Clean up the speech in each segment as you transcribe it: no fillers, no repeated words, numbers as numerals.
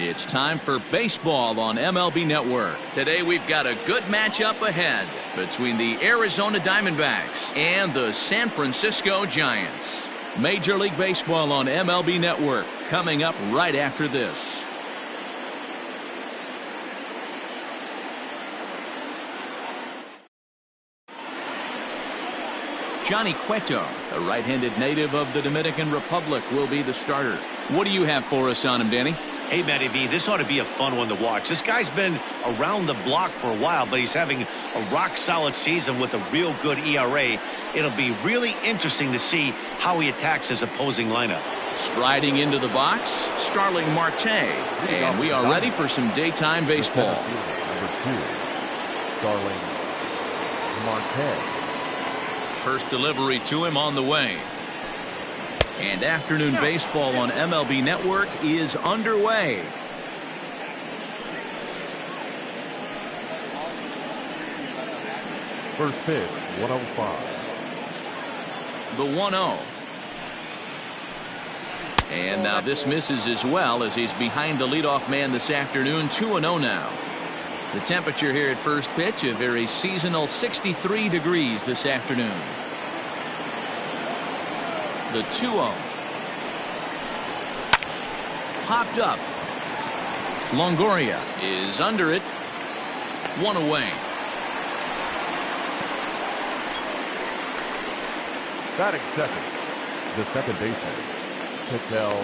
It's time for baseball on MLB Network. Today we've got a good matchup ahead between the Arizona Diamondbacks and the San Francisco Giants. Major League Baseball on MLB Network coming up right after this. Johnny Cueto, a right-handed native of the Dominican Republic, will be the starter. What do you have for us on him, Danny? Hey, Matty V, this ought to be a fun one to watch. This guy's been around the block for a while, but he's having a rock-solid season with a real good ERA. It'll be really interesting to see how he attacks his opposing lineup. Striding into the box, Starling Marte. And we are ready for some daytime baseball. Number 2, Starling Marte. First delivery to him on the way. And afternoon baseball on MLB Network is underway. First pitch, 105. The 1-0. And now this misses as well as he's behind the leadoff man this afternoon. 2-0 now. The temperature here at first pitch, a very seasonal 63 degrees this afternoon. The 2-0. Popped up. Longoria is under it. 1 away. Batting second, the second baseman, Ketel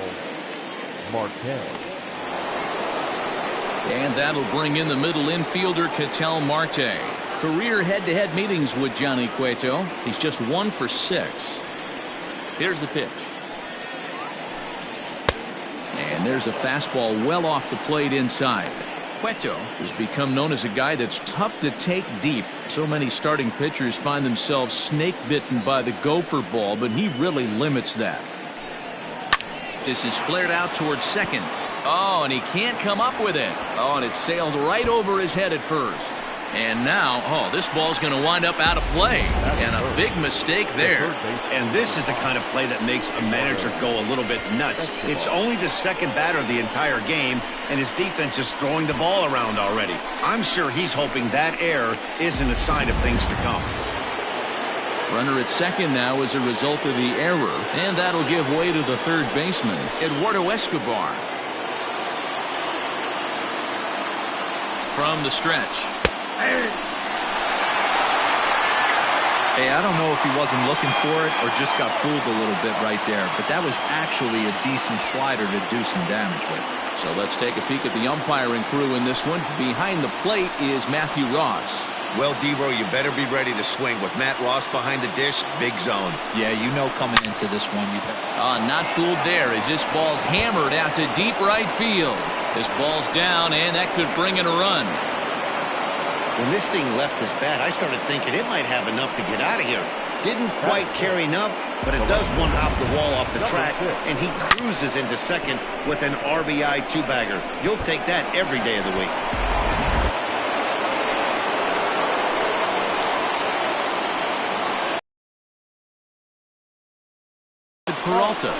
Marte. And that'll bring in the middle infielder, Ketel Marte. Career head-to-head meetings with Johnny Cueto. He's just 1 for 6. Here's the pitch. And there's a fastball well off the plate inside. Cueto has become known as a guy that's tough to take deep. So many starting pitchers find themselves snake-bitten by the gopher ball, but he really limits that. This is flared out towards second. Oh, and he can't come up with it. Oh, and it sailed right over his head at first. And now, oh, this ball's going to wind up out of play. And a big mistake there. And this is the kind of play that makes a manager go a little bit nuts. It's only the second batter of the entire game, and his defense is throwing the ball around already. I'm sure he's hoping that error isn't a sign of things to come. Runner at second now as a result of the error. And that'll give way to the third baseman, Eduardo Escobar. From the stretch. Hey, I don't know if he wasn't looking for it or just got fooled a little bit right there, but that was actually a decent slider to do some damage with. So let's take a peek at the umpiring crew in this one. Behind the plate is Matthew Ross. Well, Debro, you better be ready to swing. With Matt Ross behind the dish, big zone. Yeah, you know coming into this one. Not fooled there as this ball's hammered out to deep right field. This ball's down, and that could bring in a run. When this thing left his bat, I started thinking it might have enough to get out of here. Didn't quite carry enough, but it does one hop the wall off the track, and he cruises into second with an RBI 2-bagger. You'll take that every day of the week. Peralta.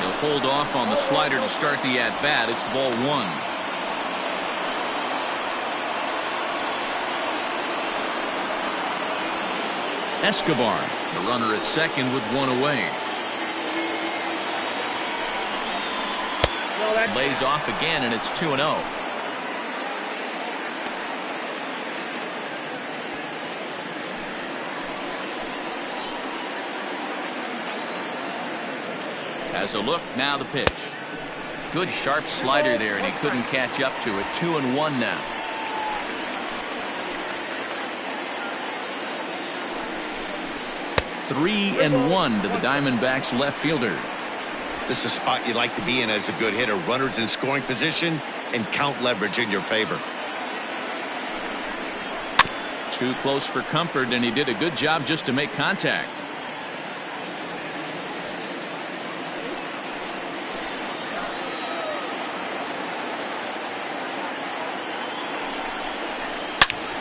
He'll hold off on the slider to start the at-bat. It's ball 1. Escobar, the runner at second with 1 away. Lays off again, and it's 2-0. Has a look, now the pitch. Good sharp slider there, and he couldn't catch up to it. 2-1 now. Three and 1 to the Diamondbacks left fielder. This is a spot you like to be in as a good hitter. Runners in scoring position and count leverage in your favor. Too close for comfort, and he did a good job just to make contact.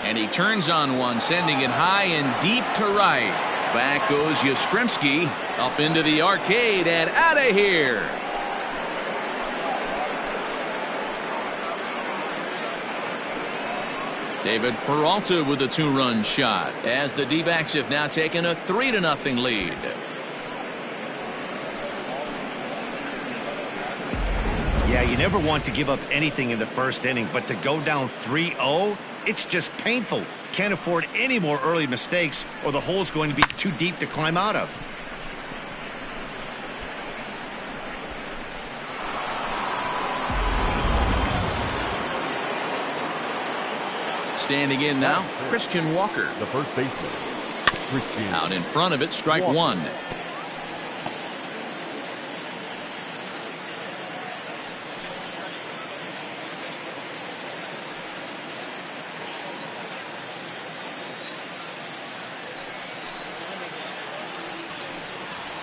And he turns on one, sending it high and deep to right. Back goes Yastrzemski up into the arcade and out of here. David Peralta with a 2-run shot as the D-backs have now taken a 3-0 lead. Yeah, you never want to give up anything in the first inning, but to go down 3-0, it's just painful. Can't afford any more early mistakes or the hole's going to be too deep to climb out of. Standing in now, Christian Walker. The first baseman, Christian. Out in front of it, strike one.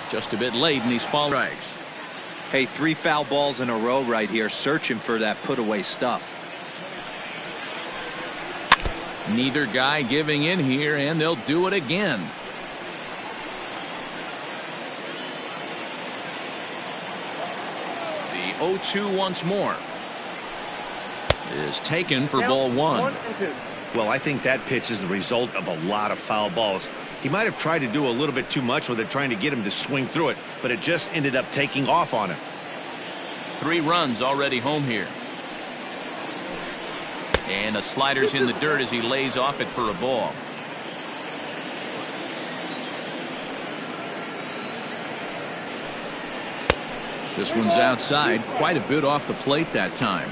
Just a bit late in these fall strikes. Hey, 3 foul balls in a row right here, searching for that put-away stuff. Neither guy giving in here, and they'll do it again. The 0-2 once more is taken for ball 1. Well, I think that pitch is the result of a lot of foul balls. He might have tried to do a little bit too much with it, trying to get him to swing through it, but it just ended up taking off on him. 3 runs already home here. And a slider's in the dirt as he lays off it for a ball. This one's outside, quite a bit off the plate that time.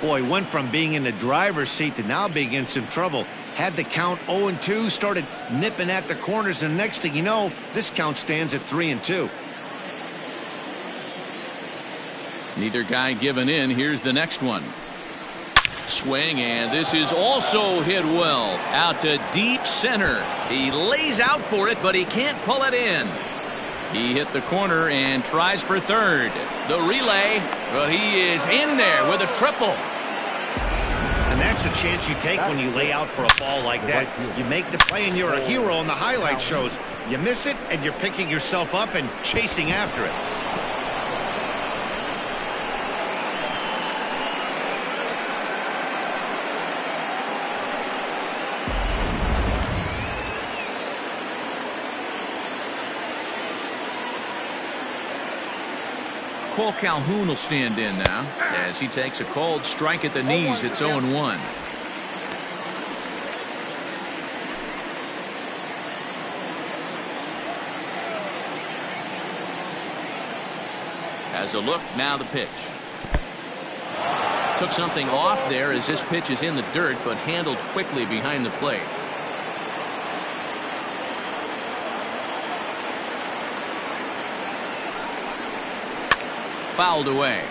Boy, went from being in the driver's seat to now being in some trouble. Had the count 0-2, started nipping at the corners, and next thing you know, this count stands at 3-2. Neither guy giving in. Here's the next one. Swing, and this is also hit well. Out to deep center. He lays out for it, but he can't pull it in. He hit the corner and tries for third. The relay, but he is in there with a triple. And that's the chance you take when you lay out for a ball like that. You make the play and you're a hero on the highlight shows. You miss it and you're picking yourself up and chasing after it. Cole Calhoun will stand in now as he takes a cold strike at the knees. It's 0-1. Has a look, now the pitch. Took something off there as this pitch is in the dirt, but handled quickly behind the plate. Fouled away.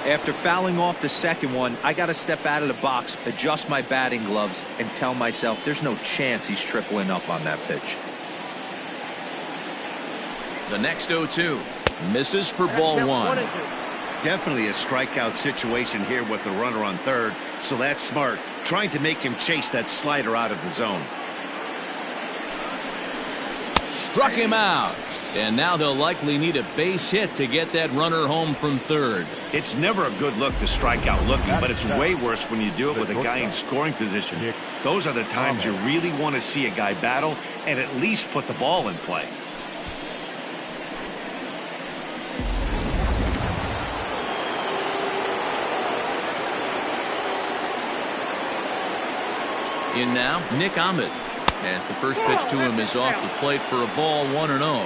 After fouling off the second one, I got to step out of the box, adjust my batting gloves, and tell myself there's no chance he's tripling up on that pitch. The next 0-2 misses for ball 1. Definitely a strikeout situation here with the runner on third, so that's smart, trying to make him chase that slider out of the zone. Struck him out. And now they'll likely need a base hit to get that runner home from third. It's never a good look to strike out looking, but it's way worse when you do it with a guy in scoring position. Those are the times you really want to see a guy battle and at least put the ball in play. In now, Nick Ahmed, as the first pitch to him is off the plate for a ball, 1-0.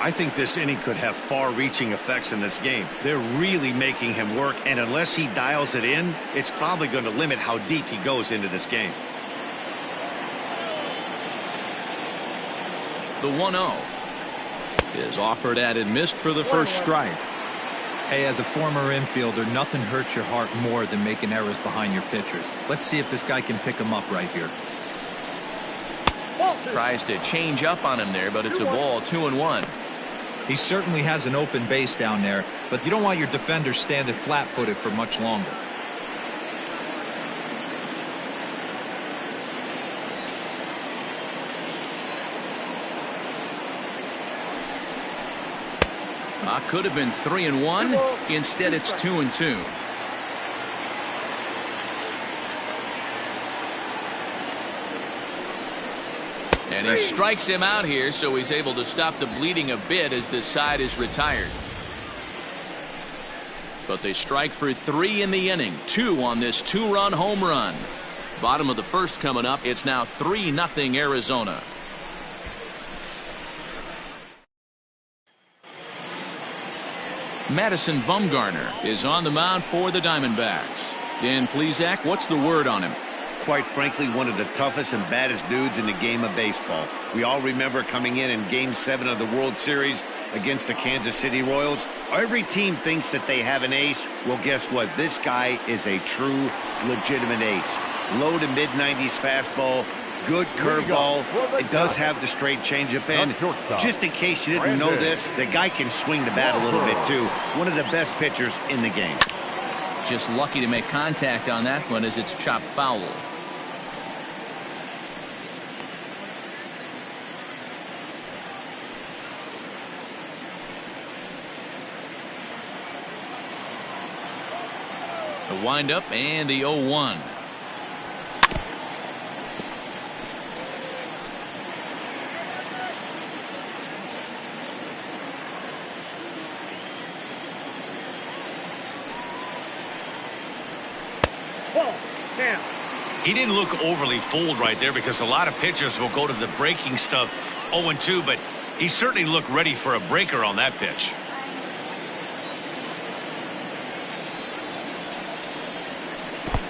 I think this inning could have far-reaching effects in this game. They're really making him work, and unless he dials it in, it's probably going to limit how deep he goes into this game. The 1-0 is offered at and missed for the first strike. Hey, as a former infielder, nothing hurts your heart more than making errors behind your pitchers. Let's see if this guy can pick them up right here. Tries to change up on him there, but it's a ball, 2-1. He certainly has an open base down there, but you don't want your defenders standing flat-footed for much longer. Could have been 3-1. Instead, it's 2-2. And he strikes him out here, so he's able to stop the bleeding a bit as this side is retired. But they strike for 3 in the inning, 2 on this 2-run home run. Bottom of the first coming up. It's now 3-0 Arizona. Madison Bumgarner is on the mound for the Diamondbacks. Dan Plesac, what's the word on him? Quite frankly, one of the toughest and baddest dudes in the game of baseball. We all remember coming in Game 7 of the World Series against the Kansas City Royals. Every team thinks that they have an ace. Well, guess what? This guy is a true, legitimate ace. Low to mid-90s fastball, good curveball. It does have the straight changeup in. Just in case you didn't know this, the guy can swing the bat a little bit too. One of the best pitchers in the game. Just lucky to make contact on that one as it's chopped foul. The windup and the 0-1. He didn't look overly fooled right there because a lot of pitchers will go to the breaking stuff 0-2, but he certainly looked ready for a breaker on that pitch.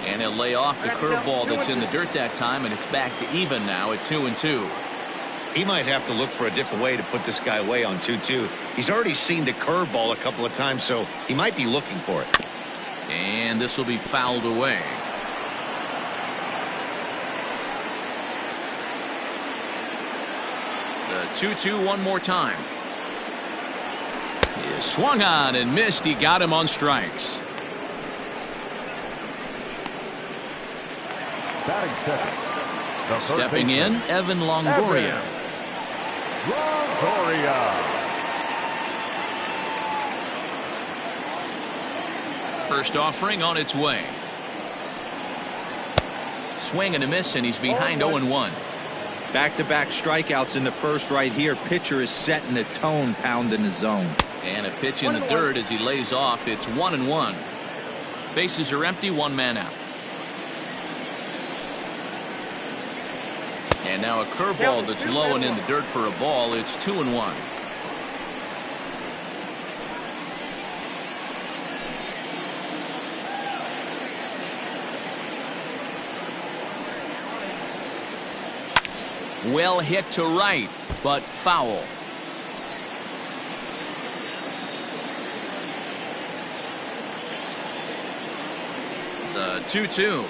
And he'll lay off the curveball that's in the dirt that time, and it's back to even now at 2-2. He might have to look for a different way to put this guy away on 2-2. He's already seen the curveball a couple of times, so he might be looking for it. And this will be fouled away. The 2-2 one more time. He swung on and missed. He got him on strikes. Stepping in, Evan Longoria. First offering on its way. Swing and a miss, and he's behind 0-1. Back-to-back strikeouts in the first right here. Pitcher is setting the tone, pounding the zone. And a pitch in the dirt as he lays off. It's 1-1. Bases are empty, 1 man out. And now a curveball that's low and in the dirt for a ball. It's 2-1. Well hit to right, but foul. The 2-2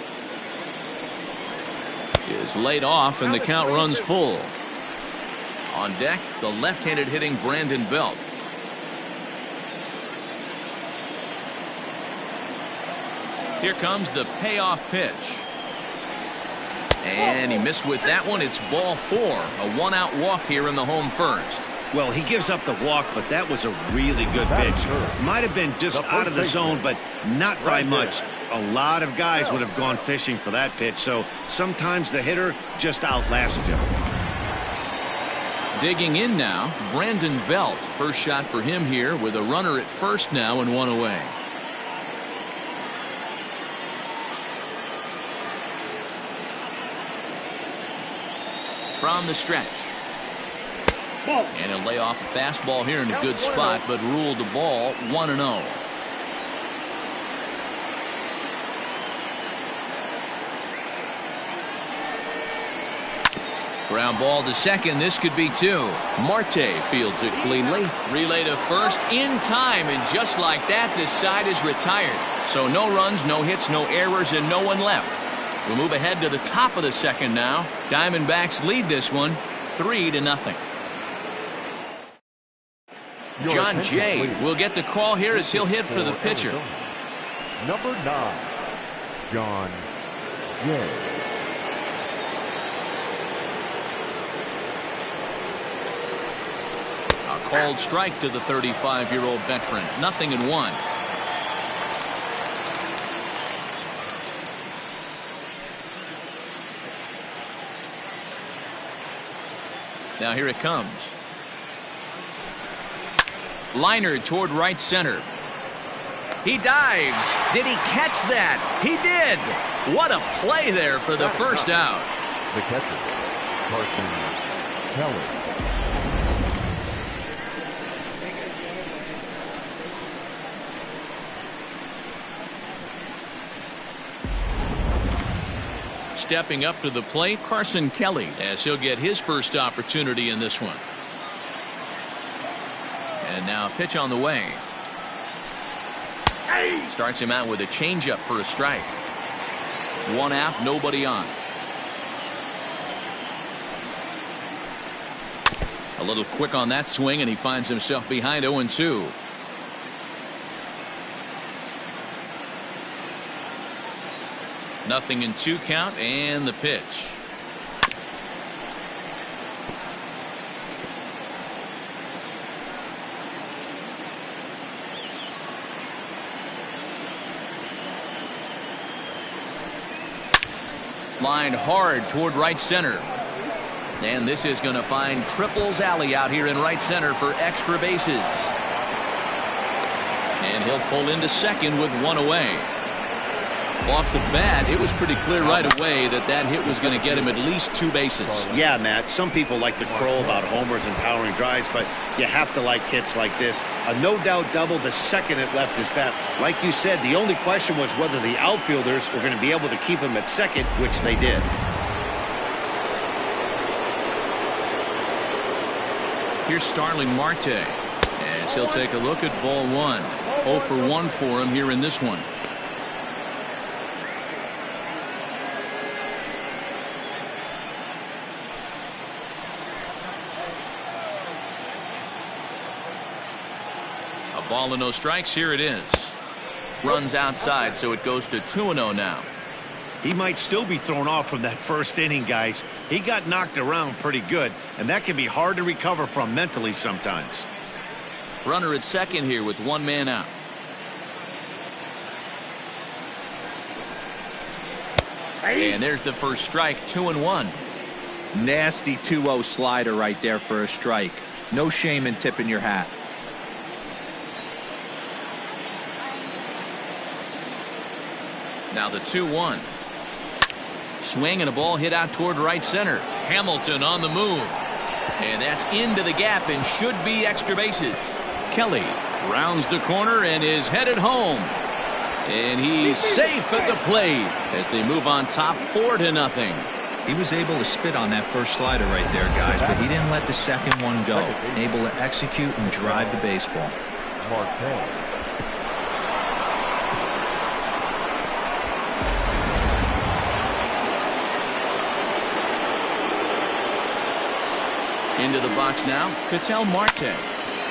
is laid off, and the count runs full. On deck, the left-handed hitting Brandon Belt. Here comes the payoff pitch. And he missed with that one. It's ball 4. A 1-out walk here in the home first. Well, he gives up the walk, but that was a really good pitch. Might have been just out of the zone, but not by much. A lot of guys would have gone fishing for that pitch, so sometimes the hitter just outlasts you. Digging in now, Brandon Belt. First shot for him here with a runner at first now and 1 away. From the stretch. And he'll lay off a fastball here in a good spot, but ruled the ball 1-0. Ground ball to second. This could be 2. Marte fields it cleanly. Relay to first in time, and just like that, this side is retired. So no runs, no hits, no errors, and no one left. We'll move ahead to the top of the second now. Diamondbacks lead this one 3-0. John Jay will get the call here as he'll hit for the pitcher. Number 9, John Jay. A called strike to the 35-year-old veteran. 0-1. Now here it comes. Liner toward right center. He dives. Did he catch that? He did. What a play there for the first out. The catcher, Carson Kelly. Stepping up to the plate, Carson Kelly, as he'll get his first opportunity in this one. And now a pitch on the way. Starts him out with a changeup for a strike. 1 out, nobody on. A little quick on that swing, and he finds himself behind 0-2. Nothing in 2 count, and the pitch. Lined hard toward right center. And this is going to find Triples Alley out here in right center for extra bases. And he'll pull into second with 1 away. Off the bat, it was pretty clear right away that that hit was going to get him at least 2 bases. Yeah, Matt, some people like to crow about homers and powering drives, but you have to like hits like this. A no-doubt double the second it left his bat. Like you said, the only question was whether the outfielders were going to be able to keep him at second, which they did. Here's Starling Marte as he'll take a look at ball 1. 0 for 1 for him here in this one. A ball and no strikes. Here it is. Runs outside, so it goes to 2-0 now. He might still be thrown off from that first inning, guys. He got knocked around pretty good, and that can be hard to recover from mentally sometimes. Runner at second here with 1 man out. And there's the first strike. 2-1. Nasty 2-0 slider right there for a strike. No shame in tipping your hat. Now the 2-1. Swing and a ball hit out toward right center. Hamilton on the move. And that's into the gap and should be extra bases. Kelly rounds the corner and is headed home. And he's safe at the plate as they move on top 4-0. He was able to spit on that first slider right there, guys, but he didn't let the second one go. Able to execute and drive the baseball. Marte. Into the box now, Ketel Marte.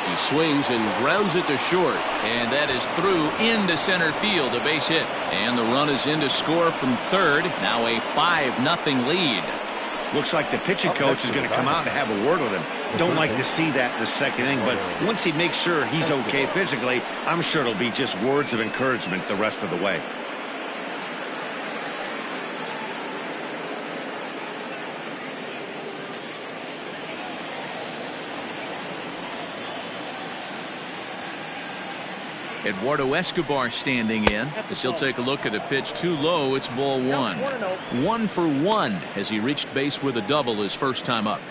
He swings and grounds it to short, and that is through into center field, a base hit. And the run is in to score from third. Now a 5-0 lead. Looks like the pitching coach is going to come out and have a word with him. Don't like to see that in the second inning, but once he makes sure he's okay physically, I'm sure it'll be just words of encouragement the rest of the way. Eduardo Escobar standing in as he'll take a look at a pitch too low. It's ball 1. 1 for 1 as he reached base with a double his first time up.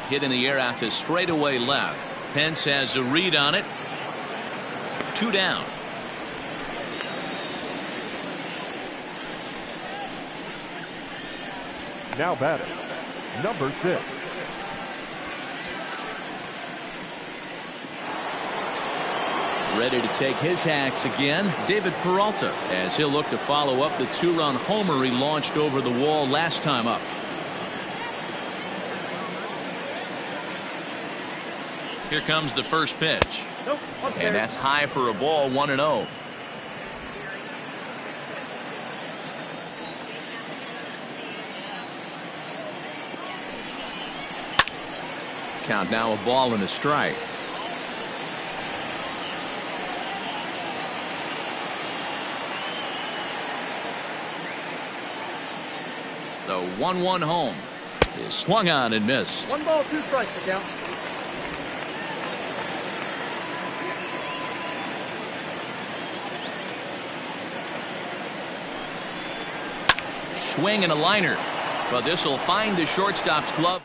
Hit in the air out to straightaway left. Pence has a read on it. 2 down. Now batting, number 6. Ready to take his hacks again, David Peralta, as he'll look to follow up the 2-run homer he launched over the wall last time up. Here comes the first pitch. And that's high for a ball. 1-0. Count now, a ball and a strike. The 1-1 home is swung on and missed. 1 ball, 2 strikes to count. Swing and a liner, but this will find the shortstop's glove.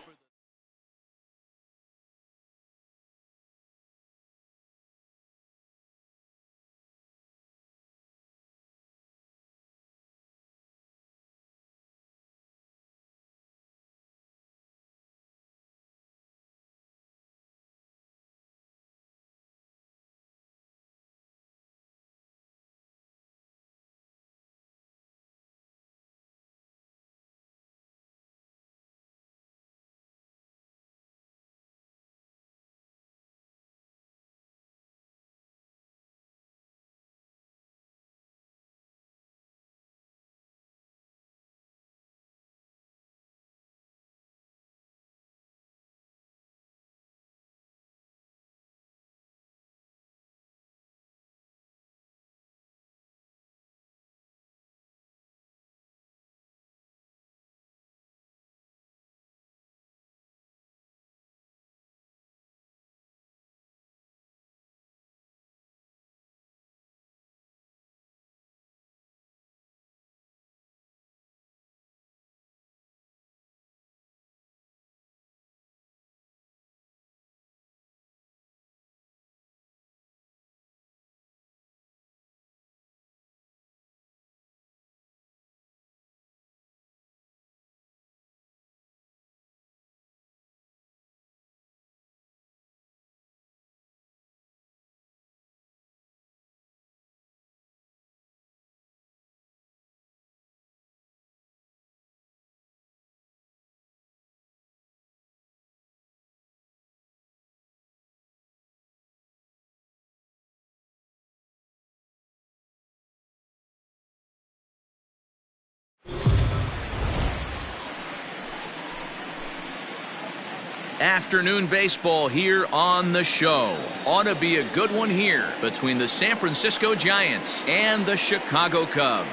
Afternoon baseball here on the show. Ought to be a good one here between the San Francisco Giants and the Chicago Cubs.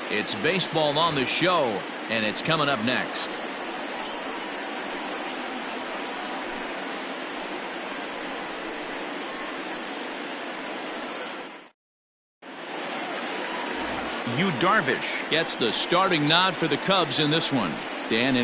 It's baseball on the show, and it's coming up next. Yu Darvish gets the starting nod for the Cubs in this one. Dan,